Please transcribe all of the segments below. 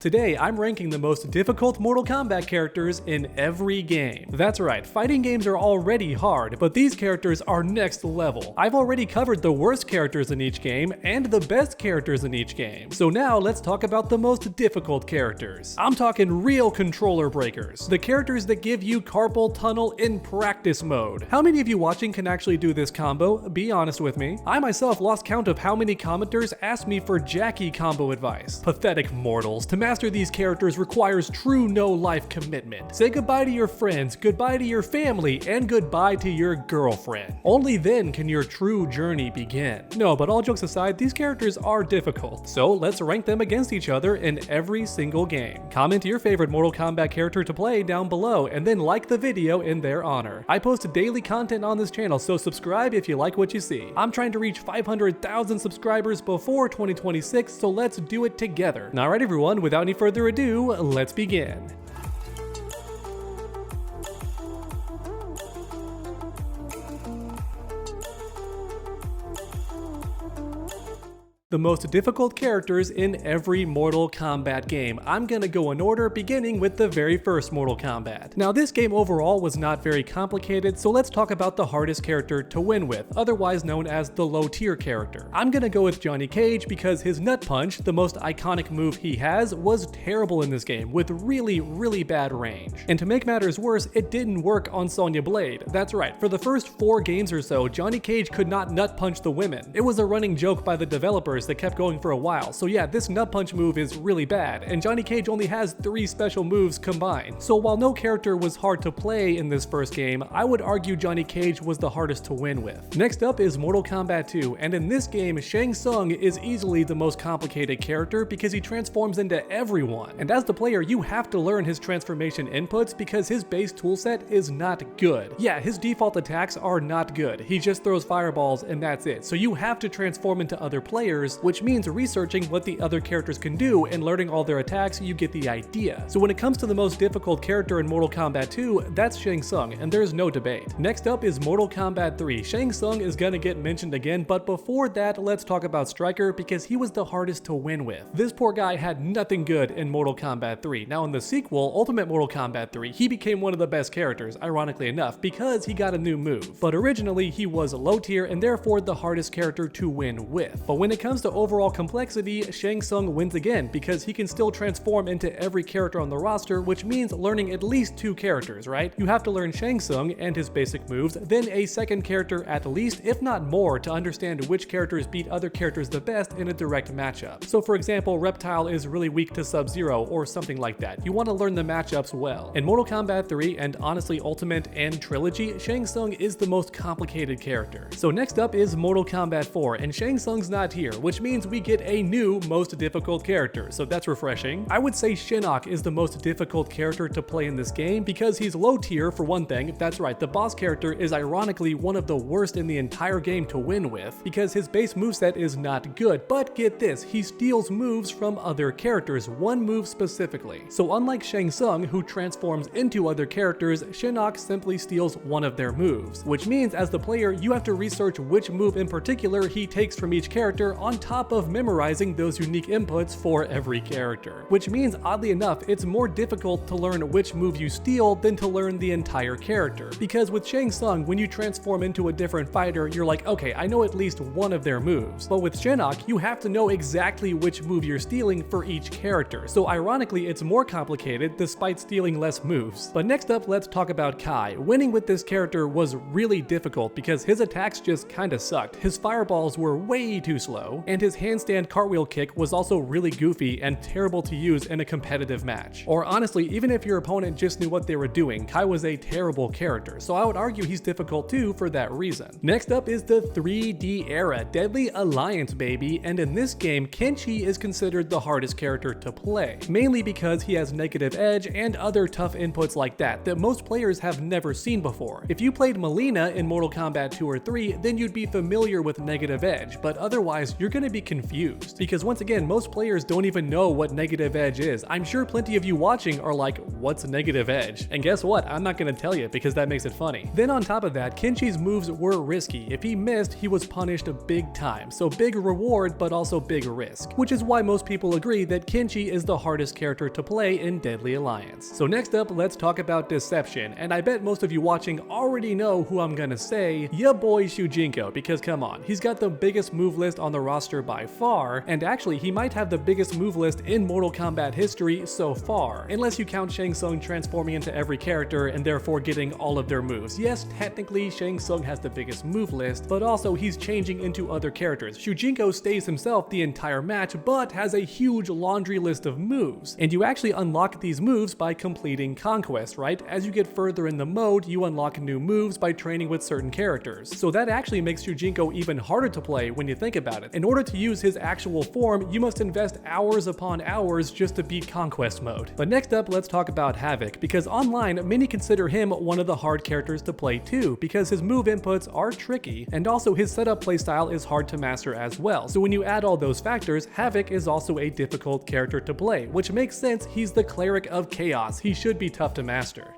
Today, I'm ranking the most difficult Mortal Kombat characters in every game. That's right, fighting games are already hard, but these characters are next level. I've already covered the worst characters in each game and the best characters in each game. So now let's talk about the most difficult characters. I'm talking real controller breakers. The characters that give you carpal tunnel in practice mode. How many of you watching can actually do this combo? Be honest with me. I myself lost count of how many commenters asked me for Jackie combo advice. Pathetic mortals. To master these characters requires true no-life commitment. Say goodbye to your friends, goodbye to your family, and goodbye to your girlfriend. Only then can your true journey begin. No, but all jokes aside, these characters are difficult, so let's rank them against each other in every single game. Comment your favorite Mortal Kombat character to play down below, and then like the video in their honor. I post daily content on this channel, so subscribe if you like what you see. I'm trying to reach 500,000 subscribers before 2026, so let's do it together. Alright everyone, without any further ado, let's begin. The most difficult characters in every Mortal Kombat game. I'm gonna go in order, beginning with the very first Mortal Kombat. Now this game overall was not very complicated, so let's talk about the hardest character to win with, otherwise known as the low tier character. I'm gonna go with Johnny Cage because his nut punch, the most iconic move he has, was terrible in this game with really bad range. And to make matters worse, it didn't work on Sonya Blade. That's right, for the first 4 games or so, Johnny Cage could not nut punch the women. It was a running joke by the developers that kept going for a while, so yeah, this nut punch move is really bad, and Johnny Cage only has 3 special moves combined. So while no character was hard to play in this first game, I would argue Johnny Cage was the hardest to win with. Next up is Mortal Kombat 2, and in this game, Shang Tsung is easily the most complicated character because he transforms into everyone. And as the player, you have to learn his transformation inputs because his base toolset is not good. Yeah, his default attacks are not good. He just throws fireballs and that's it. So you have to transform into other players, which means researching what the other characters can do and learning all their attacks. You get the idea. So when it comes to the most difficult character in Mortal Kombat 2, that's Shang Tsung, and there's no debate. Next up is Mortal Kombat 3. Shang Tsung is gonna get mentioned again, but before that, let's talk about Stryker because he was the hardest to win with. This poor guy had nothing good in Mortal Kombat 3. Now in the sequel, Ultimate Mortal Kombat 3, he became one of the best characters, ironically enough, because he got a new move. But originally, he was low tier and therefore the hardest character to win with. But when it comes to overall complexity, Shang Tsung wins again because he can still transform into every character on the roster, which means learning at least 2 characters, right? You have to learn Shang Tsung and his basic moves, then a second character at least, if not more, to understand which characters beat other characters the best in a direct matchup. So for example, Reptile is really weak to Sub-Zero or something like that. You want to learn the matchups well. In Mortal Kombat 3 and honestly Ultimate and Trilogy, Shang Tsung is the most complicated character. So next up is Mortal Kombat 4, and Shang Tsung's not here, which means we get a new most difficult character, so that's refreshing. I would say Shinnok is the most difficult character to play in this game because he's low tier for one thing. That's right, the boss character is ironically one of the worst in the entire game to win with because his base moveset is not good, but get this, he steals moves from other characters, one move specifically. So unlike Shang Tsung, who transforms into other characters, Shinnok simply steals one of their moves, which means as the player, you have to research which move in particular he takes from each character on top of memorizing those unique inputs for every character. Which means, oddly enough, it's more difficult to learn which move you steal than to learn the entire character. Because with Shang Tsung, when you transform into a different fighter, you're like, okay, I know at least one of their moves. But with Shinnok, you have to know exactly which move you're stealing for each character. So ironically, it's more complicated despite stealing less moves. But next up, let's talk about Kai. Winning with this character was really difficult because his attacks just kinda sucked. His fireballs were way too slow, and his handstand cartwheel kick was also really goofy and terrible to use in a competitive match. Or honestly, even if your opponent just knew what they were doing, Kai was a terrible character, so I would argue he's difficult too for that reason. Next up is the 3D era, Deadly Alliance baby, and in this game, Kenshi is considered the hardest character to play, mainly because he has negative edge and other tough inputs like that most players have never seen before. If you played Melina in Mortal Kombat 2 or 3, then you'd be familiar with negative edge, but otherwise you're gonna gonna be confused. Because once again, most players don't even know what negative edge is. I'm sure plenty of you watching are like, what's negative edge? And guess what? I'm not gonna tell you because that makes it funny. Then on top of that, Kenshi's moves were risky. If he missed, he was punished big time. So big reward, but also big risk. Which is why most people agree that Kenshi is the hardest character to play in Deadly Alliance. So next up, let's talk about Deception. And I bet most of you watching already know who I'm gonna say, ya boy Shujinko, because come on, he's got the biggest move list on the roster by far, and actually he might have the biggest move list in Mortal Kombat history so far, unless you count Shang Tsung transforming into every character and therefore getting all of their moves. Yes, technically Shang Tsung has the biggest move list, but also he's changing into other characters. Shujinko stays himself the entire match, but has a huge laundry list of moves, and you actually unlock these moves by completing Conquest, right? As you get further in the mode, you unlock new moves by training with certain characters. So that actually makes Shujinko even harder to play when you think about it. In order to use his actual form, you must invest hours upon hours just to beat Conquest mode. But next up, let's talk about Havoc, because online, many consider him one of the hard characters to play too, because his move inputs are tricky, and also his setup playstyle is hard to master as well. So when you add all those factors, Havoc is also a difficult character to play, which makes sense. He's the cleric of chaos. He should be tough to master.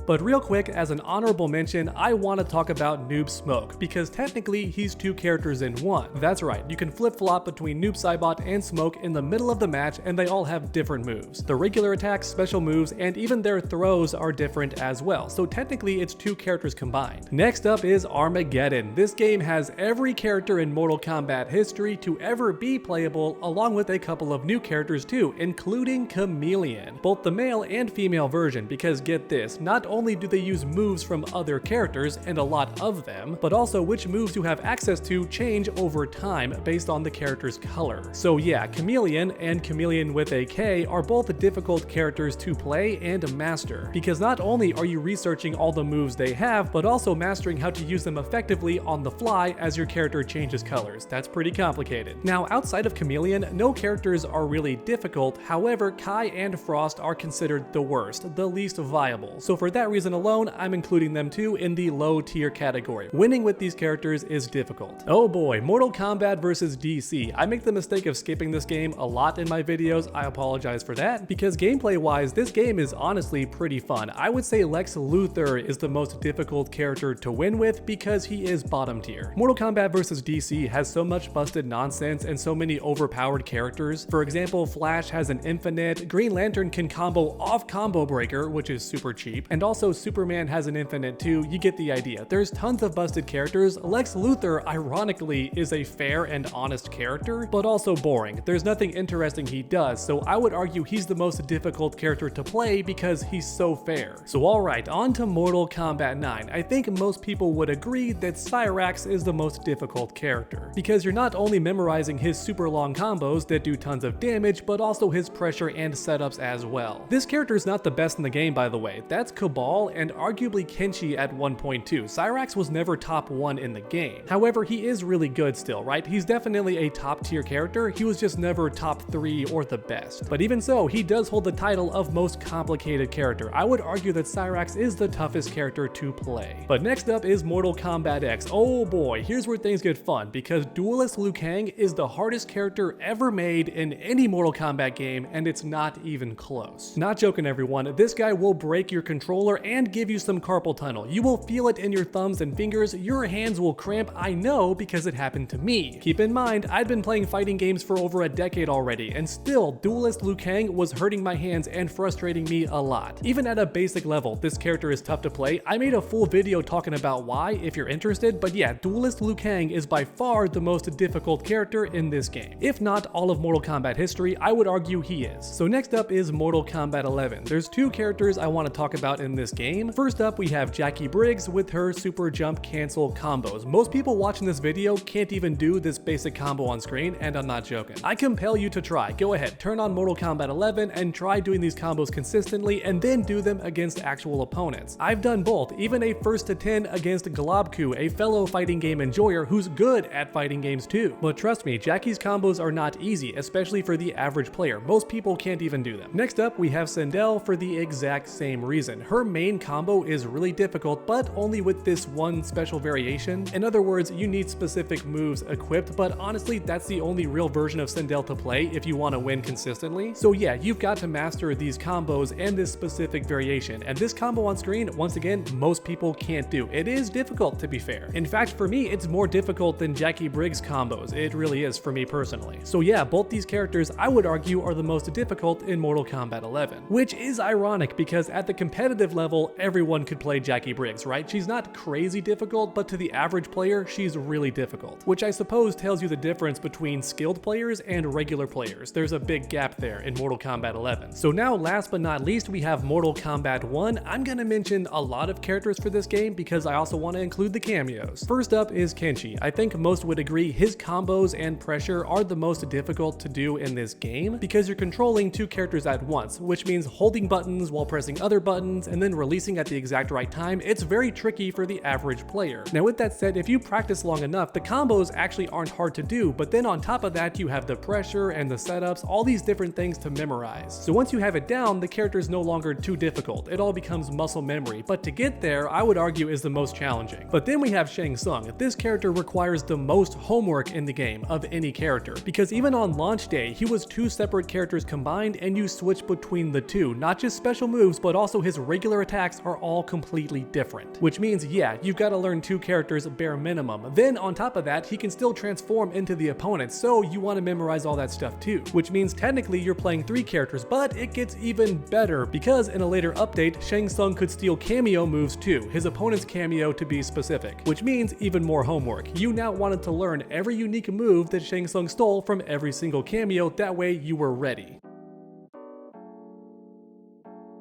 But real quick, as an honorable mention, I want to talk about Noob Smoke, because technically he's two characters in one. That's right, you can flip-flop between Noob Saibot and Smoke in the middle of the match, and they all have different moves. The regular attacks, special moves, and even their throws are different as well, so technically it's two characters combined. Next up is Armageddon. This game has every character in Mortal Kombat history to ever be playable, along with a couple of new characters too, including Chameleon. Both the male and female version, because get this, not only do they use moves from other characters, and a lot of them, but also which moves you have access to change over time based on the character's color. So yeah, Chameleon and Chameleon with a K are both difficult characters to play and master, because not only are you researching all the moves they have, but also mastering how to use them effectively on the fly as your character changes colors. That's pretty complicated. Now, outside of Chameleon, no characters are really difficult. However, Kai and Frost are considered the worst, the least viable. So for that reason alone, I'm including them too in the low tier category. Winning with these characters is difficult. Oh boy, Mortal Kombat versus DC. I make the mistake of skipping this game a lot in my videos. I apologize for that, because gameplay wise, this game is honestly pretty fun. I would say Lex Luthor is the most difficult character to win with because he is bottom tier. Mortal Kombat versus DC has so much busted nonsense and so many overpowered characters. For example, Flash has an infinite, Green Lantern can combo off Combo Breaker, which is super cheap, and also Superman has an infinite too. You get the idea. There's tons of busted characters. Lex Luthor, ironically, is a fair and honest character, but also boring. There's nothing interesting he does, so I would argue he's the most difficult character to play because he's so fair. So alright, on to Mortal Kombat 9. I think most people would agree that Cyrax is the most difficult character, because you're not only memorizing his super long combos that do tons of damage, but also his pressure and setups as well. This character is not the best in the game, by the way. That's Cabal and arguably Kenshi at 1.2. Cyrax was never top 1 in the game. However, he is really good still, right? He's definitely a top tier character. He was just never top 3 or the best. But even so, he does hold the title of most complicated character. I would argue that Cyrax is the toughest character to play. But next up is Mortal Kombat X. Oh boy, here's where things get fun, because Duelist Liu Kang is the hardest character ever made in any Mortal Kombat game, and it's not even close. Not joking, everyone. This guy will break your controller and give you some carpal tunnel. You will feel it in your thumbs and fingers. Your hands will cramp. I know, because it happened to me. Keep in mind, I've been playing fighting games for over a decade already, and still, Duelist Liu Kang was hurting my hands and frustrating me a lot. Even at a basic level, this character is tough to play. I made a full video talking about why, if you're interested, but yeah, Duelist Liu Kang is by far the most difficult character in this game. If not all of Mortal Kombat history, I would argue he is. So next up is Mortal Kombat 11. There's two characters I want to talk about in this game. First up, we have Jackie Briggs with her super jump cancel combos. Most people watching this video can't even do this basic combo on screen, and I'm not joking. I compel you to try. Go ahead, turn on Mortal Kombat 11 and try doing these combos consistently, and then do them against actual opponents. I've done both, even a first to 10 against Globku, a fellow fighting game enjoyer who's good at fighting games too. But trust me, Jackie's combos are not easy, especially for the average player. Most people can't even do them. Next up, we have Sindel for the exact same reason. Her main combo is really difficult, but only with this one special variation. In other words, you need specific moves equipped, but honestly, that's the only real version of Sindel to play if you want to win consistently. So yeah, you've got to master these combos and this specific variation, and this combo on screen, once again, most people can't do. It is difficult, to be fair. In fact, for me, it's more difficult than Jackie Briggs combos. It really is for me personally. So yeah, both these characters, I would argue, are the most difficult in Mortal Kombat 11, which is ironic because at the competitive level, everyone could play Jackie Briggs, right? She's not crazy difficult, but to the average player, she's really difficult, which I suppose tells you the difference between skilled players and regular players. There's a big gap there in Mortal Kombat 11. So now, last but not least, we have Mortal Kombat 1. I'm gonna mention a lot of characters for this game because I also want to include the cameos. First up is Kenshi. I think most would agree his combos and pressure are the most difficult to do in this game because you're controlling two characters at once, which means holding buttons while pressing other buttons and then releasing at the exact right time. It's very tricky for the average player. Now with that said, if you practice long enough, the combos actually aren't hard to do, but then on top of that, you have the pressure and the setups, all these different things to memorize. So once you have it down, the character is no longer too difficult. It all becomes muscle memory, but to get there, I would argue is the most challenging. But then we have Shang Tsung. This character requires the most homework in the game of any character, because even on launch day, he was two separate characters combined and you switch between the two. Not just special moves, but also his regular attacks are all completely different. Which means, yeah, you've got to learn two characters bare minimum. Then on top of that, he can still transform into the opponent, so you want to memorize all that stuff too. Which means technically you're playing three characters, but it gets even better because in a later update, Shang Tsung could steal cameo moves too, his opponent's cameo to be specific, which means even more homework. You now wanted to learn every unique move that Shang Tsung stole from every single cameo, that way you were ready.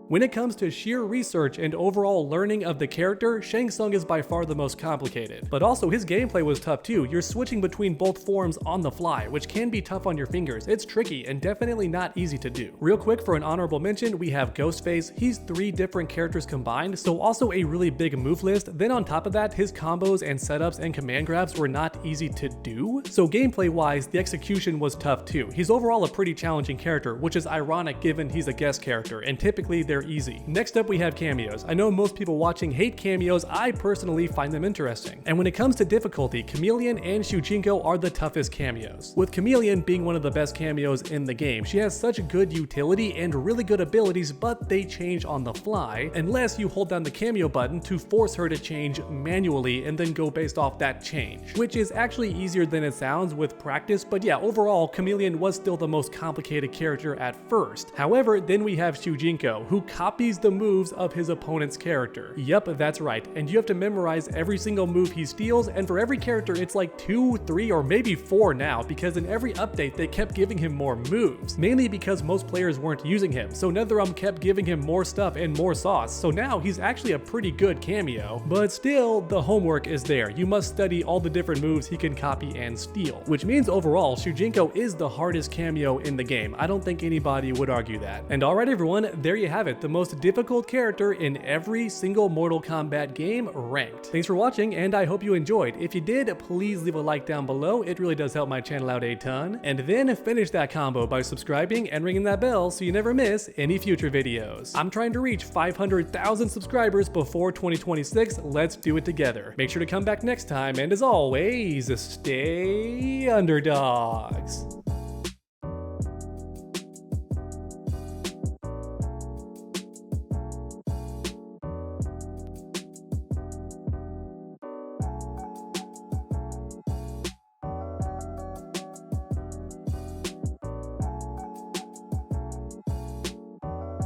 When it comes to sheer research and overall learning of the character, Shang Tsung is by far the most complicated. But also his gameplay was tough too. You're switching between both forms on the fly, which can be tough on your fingers. It's tricky and definitely not easy to do. Real quick, for an honorable mention, we have Ghostface. He's 3 different characters combined, so also a really big move list. Then on top of that, his combos and setups and command grabs were not easy to do. So gameplay wise, the execution was tough too. He's overall a pretty challenging character, which is ironic given he's a guest character, and typically they're easy. Next up we have cameos. I know most people watching hate cameos, I personally find them interesting. And when it comes to difficulty, Chameleon and Shujinko are the toughest cameos. With Chameleon being one of the best cameos in the game, she has such good utility and really good abilities, but they change on the fly, unless you hold down the cameo button to force her to change manually and then go based off that change, which is actually easier than it sounds with practice. But yeah, overall, Chameleon was still the most complicated character at first. However, then we have Shujinko, who copies the moves of his opponent's character. Yep, that's right, and you have to memorize every single move he steals, and for every character it's like 2, 3, or maybe 4 now, because in every update they kept giving him more moves, mainly because most players weren't using him, so NetherRealm kept giving him more stuff and more sauce, so now he's actually a pretty good cameo. But still, the homework is there. You must study all the different moves he can copy and steal, which means overall, Shujinko is the hardest cameo in the game. I don't think anybody would argue that. And alright everyone, there you have it, the most difficult character in every single Mortal Kombat game ranked. Thanks for watching, and I hope you enjoyed. If you did, please leave a like down below. It really does help my channel out a ton. And then finish that combo by subscribing and ringing that bell so you never miss any future videos. I'm trying to reach 500,000 subscribers before 2026. Let's do it together. Make sure to come back next time, and as always, stay underdogs.